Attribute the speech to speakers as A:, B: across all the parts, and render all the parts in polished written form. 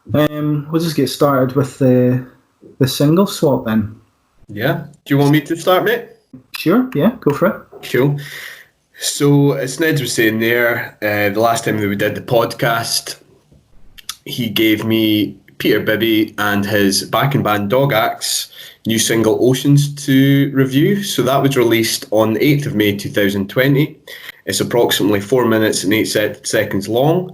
A: We'll just get started with the single swap then.
B: Yeah. Do you want me to start, mate?
A: Sure, yeah, go for it.
B: Cool. So, as Snedds was saying there, the last time that we did the podcast, he gave me Peter Bibby and his backing band Dog Axe new single Oceans to review. So that was released on the 8th of May 2020. It's approximately 4 minutes and 8 seconds long.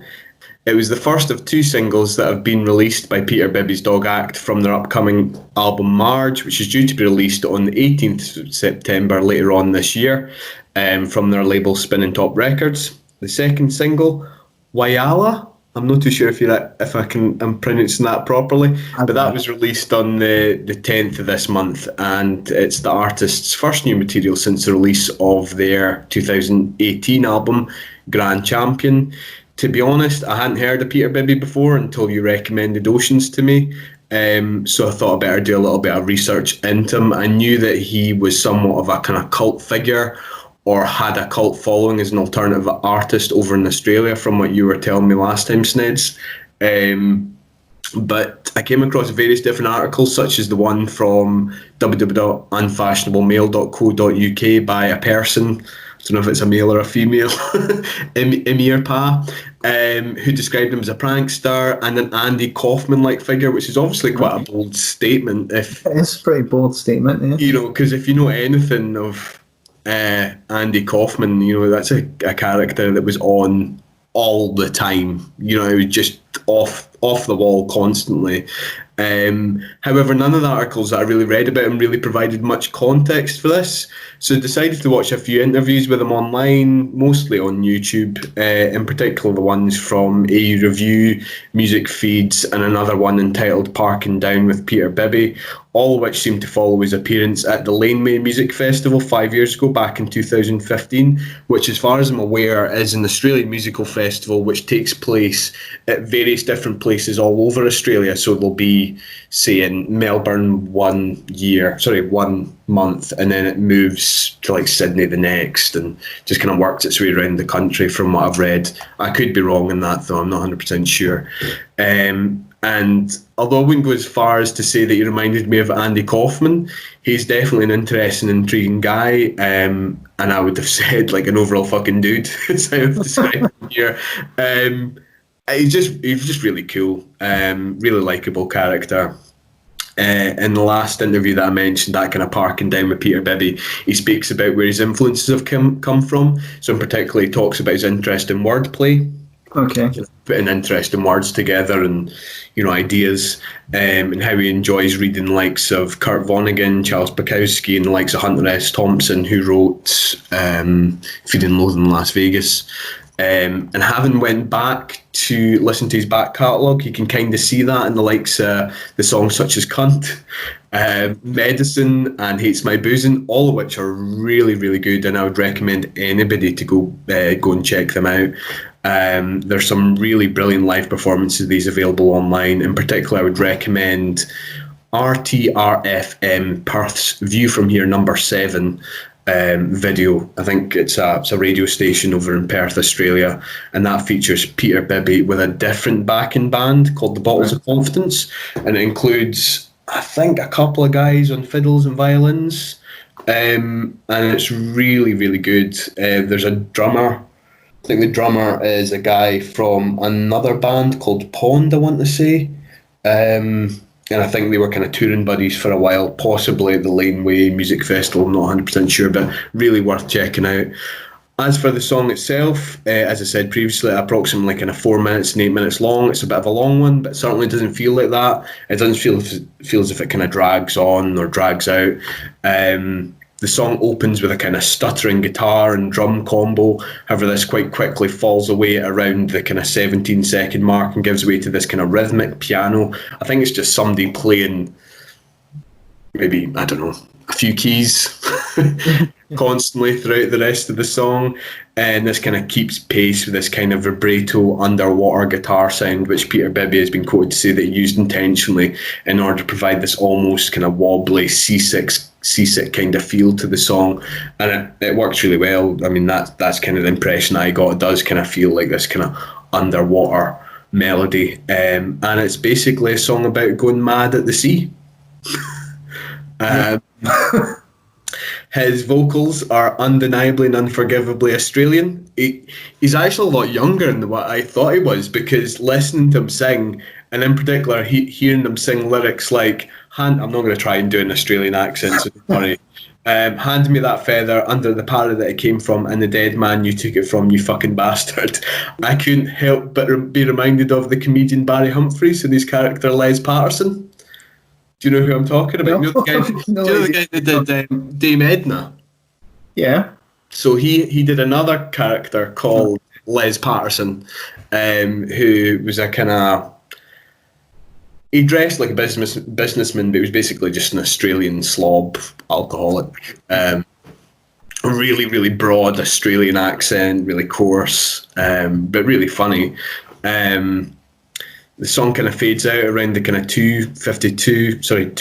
B: It was the first of two singles that have been released by Peter Bibby's Dog Act from their upcoming album Marge, which is due to be released on the 18th of September later on this year from their label Spinning Top Records. The second single, Wayala, I'm not too sure if I'm pronouncing that properly, but that was released on the 10th of this month, and it's the artist's first new material since the release of their 2018 album Grand Champion. To be honest, I hadn't heard of Peter Bibby before until you recommended Oceans to me. So I thought I'd better do a little bit of research into him. I knew that he was somewhat of a kind of cult figure or had a cult following as an alternative artist over in Australia from what you were telling me last time, Snedds. But I came across various different articles, such as the one from www.unfashionablemale.co.uk by a person, I don't know if it's a male or a female, Emir Pa, who described him as a prankster and an Andy Kaufman-like figure, which is obviously quite a bold statement.
A: It's a pretty bold statement, yeah.
B: You know, because if you know anything of Andy Kaufman, you know, that's a character that was on all the time. You know, it was just off the wall constantly. However, none of the articles that I really read about him really provided much context for this. So I decided to watch a few interviews with him online, mostly on YouTube, in particular the ones from AU Review, Music Feeds, and another one entitled Parking Down with Peter Bibby, all of which seem to follow his appearance at the Laneway Music Festival 5 years ago, back in 2015, which, as far as I'm aware, is an Australian musical festival which takes place at various different places all over Australia. So there'll be, say, in Melbourne 1 month, and then it moves to like Sydney the next, and just kind of works its way around the country from what I've read. I could be wrong in that, though. I'm not 100% sure. And although I wouldn't go as far as to say that he reminded me of Andy Kaufman, he's definitely an interesting, intriguing guy. And I would have said like an overall fucking dude, is how I've described him here. He's just really cool, really likable character. In the last interview that I mentioned, that kind of Parking Down with Peter Bibby, he speaks about where his influences have come from. So in particular, he talks about his interest in wordplay.
A: Okay.
B: Putting interesting words together and, you know, ideas, and how he enjoys reading the likes of Kurt Vonnegut, Charles Bukowski, and the likes of Hunter S. Thompson, who wrote Feeding Loathing in Las Vegas. And having went back to listen to his back catalogue, you can kind of see that in the likes the songs such as Cunt, Medicine, and Hates My Boozing, all of which are really, really good, and I would recommend anybody to go and check them out. There's some really brilliant live performances of these available online. In particular, I would recommend RTRFM Perth's View From Here #7 video. I think it's a radio station over in Perth, Australia, and that features Peter Bibby with a different backing band called the Bottles of Confidence, and it includes, I think, a couple of guys on fiddles and violins, and it's really, really good. There's a drummer. I think the drummer is a guy from another band called Pond, I want to say. And I think they were kind of touring buddies for a while, possibly at the Laneway Music Festival, I'm not 100% sure, but really worth checking out. As for the song itself, as I said previously, approximately kind of 4 minutes and 8 minutes long. It's a bit of a long one, but it certainly doesn't feel like that. It doesn't feel as if it kind of drags on or drags out. The song opens with a kind of stuttering guitar and drum combo. However, this quite quickly falls away at around the kind of 17-second mark and gives way to this kind of rhythmic piano. I think it's just somebody playing maybe, I don't know, a few keys constantly throughout the rest of the song. And this kind of keeps pace with this kind of vibrato underwater guitar sound, which Peter Bibby has been quoted to say that he used intentionally in order to provide this almost kind of wobbly, seasick kind of feel to the song. And it works really well. I mean, that's kind of the impression I got. It does kind of feel like this kind of underwater melody, and it's basically a song about going mad at the sea. Um, His vocals are undeniably and unforgivably Australian. He's actually a lot younger than what I thought he was, because listening to him sing, and in particular hearing him sing lyrics like, I'm not going to try and do an Australian accent, so don't worry. Hand me that feather under the parrot that it came from, and the dead man you took it from, you fucking bastard. I couldn't help but be reminded of the comedian Barry Humphries and his character Les Patterson. Do you know who I'm talking about?
A: No.
B: You know the guy,
A: No
B: do you know the
A: idea.
B: guy that did Dame Edna?
A: Yeah.
B: So he did another character called Les Patterson, who was a kind of, he dressed like a businessman, but he was basically just an Australian slob alcoholic. Really, really broad Australian accent, really coarse, but really funny. The song kind of fades out around the kind of 2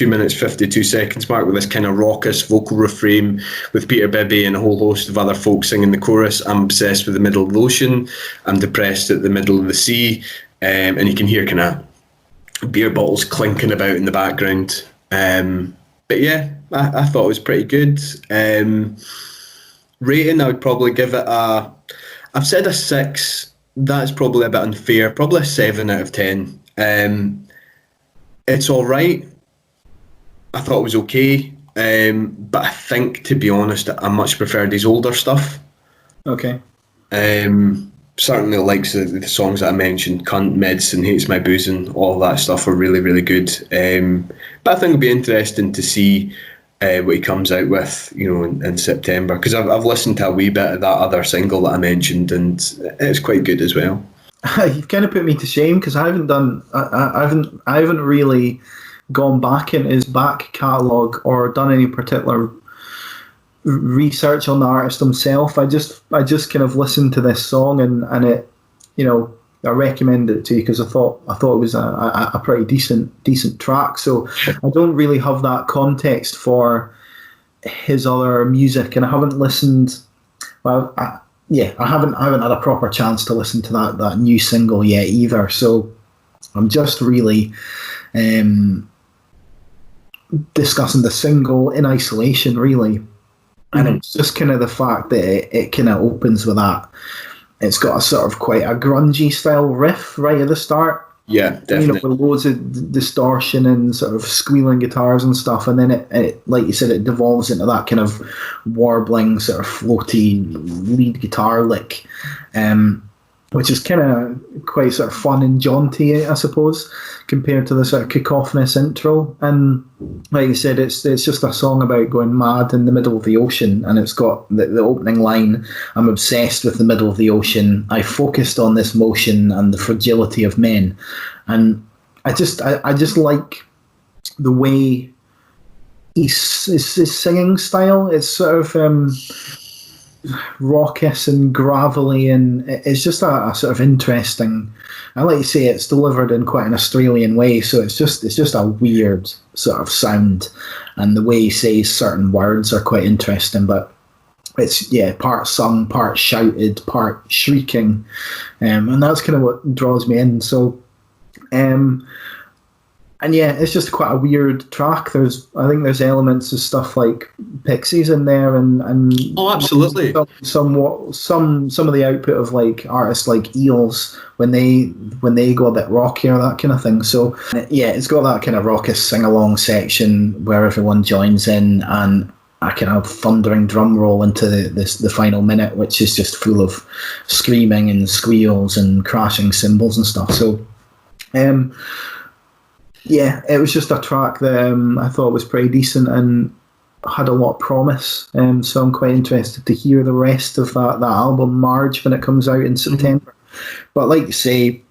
B: minutes 52 seconds mark, with this kind of raucous vocal refrain with Peter Bibby and a whole host of other folk singing the chorus. I'm obsessed with the middle of the ocean. I'm depressed at the middle of the sea. And you can hear kind of beer bottles clinking about in the background. But yeah, I thought it was pretty good. Rating, I would probably give it I've said a 6. That's probably a bit unfair. Probably a 7 out of 10. It's all right. I thought it was okay, but I think, to be honest, I much preferred his older stuff.
A: Okay.
B: Certainly the likes of the songs that I mentioned, Cunt, Medicine, Hates My Boozing, all that stuff are really, really good. But I think it'll be interesting to see what he comes out with, in September, because I've listened to a wee bit of that other single that I mentioned, and it's quite good as well.
A: You've kind of put me to shame, because I haven't really gone back in his back catalogue or done any particular research on the artist himself. I just kind of listened to this song, and it, I recommended it to you because I thought it was a pretty decent track. So I don't really have that context for his other music, and I haven't listened. Well, I haven't had a proper chance to listen to that new single yet either. So I'm just really discussing the single in isolation, really. And it's just kind of the fact that it kind of opens with that. It's got a sort of quite a grungy style riff right at the start.
B: Yeah, definitely.
A: With loads of distortion and sort of squealing guitars and stuff. And then it, like you said, it devolves into that kind of warbling, sort of floaty lead guitar lick, which is kind of quite sort of fun and jaunty, I suppose, compared to the sort of cacophonous intro. And like you said, it's just a song about going mad in the middle of the ocean, and it's got the opening line, I'm obsessed with the middle of the ocean, I focused on this motion and the fragility of men. And I just like the way his singing style is sort of raucous and gravelly, and it's just a sort of interesting. I like to say it's delivered in quite an Australian way, so it's just a weird sort of sound, and the way he says certain words are quite interesting. But it's part sung, part shouted, part shrieking, and that's kind of what draws me in. So, and yeah, it's just quite a weird track. I think there's elements of stuff like Pixies in there, and
B: oh, absolutely,
A: some of the output of like artists like Eels when they go a bit rockier, that kind of thing. So yeah, it's got that kind of raucous sing along section where everyone joins in, and a kind of thundering drum roll into the final minute, which is just full of screaming and squeals and crashing cymbals and stuff. So, yeah, it was just a track that I thought was pretty decent and had a lot of promise. So I'm quite interested to hear the rest of that album, Marge, when it comes out in September. But like you say,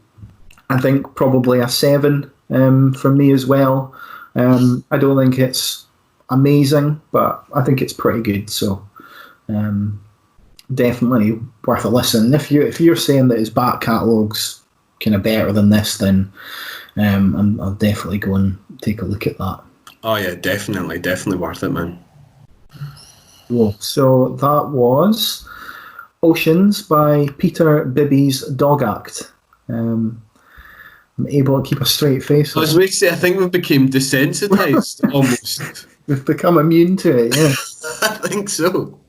A: I think probably a 7 for me as well. I don't think it's amazing, but I think it's pretty good. So definitely worth a listen. If you're saying that his back catalogue's kind of better than this, then I'll definitely go and take a look at that.
B: Oh yeah, definitely worth it, man.
A: Cool. So that was Oceans by Peter Bibby's Dog Act. able to keep a straight face.
B: I was going to say, I think we've become desensitized almost.
A: We've become immune to it, yeah.
B: I think so.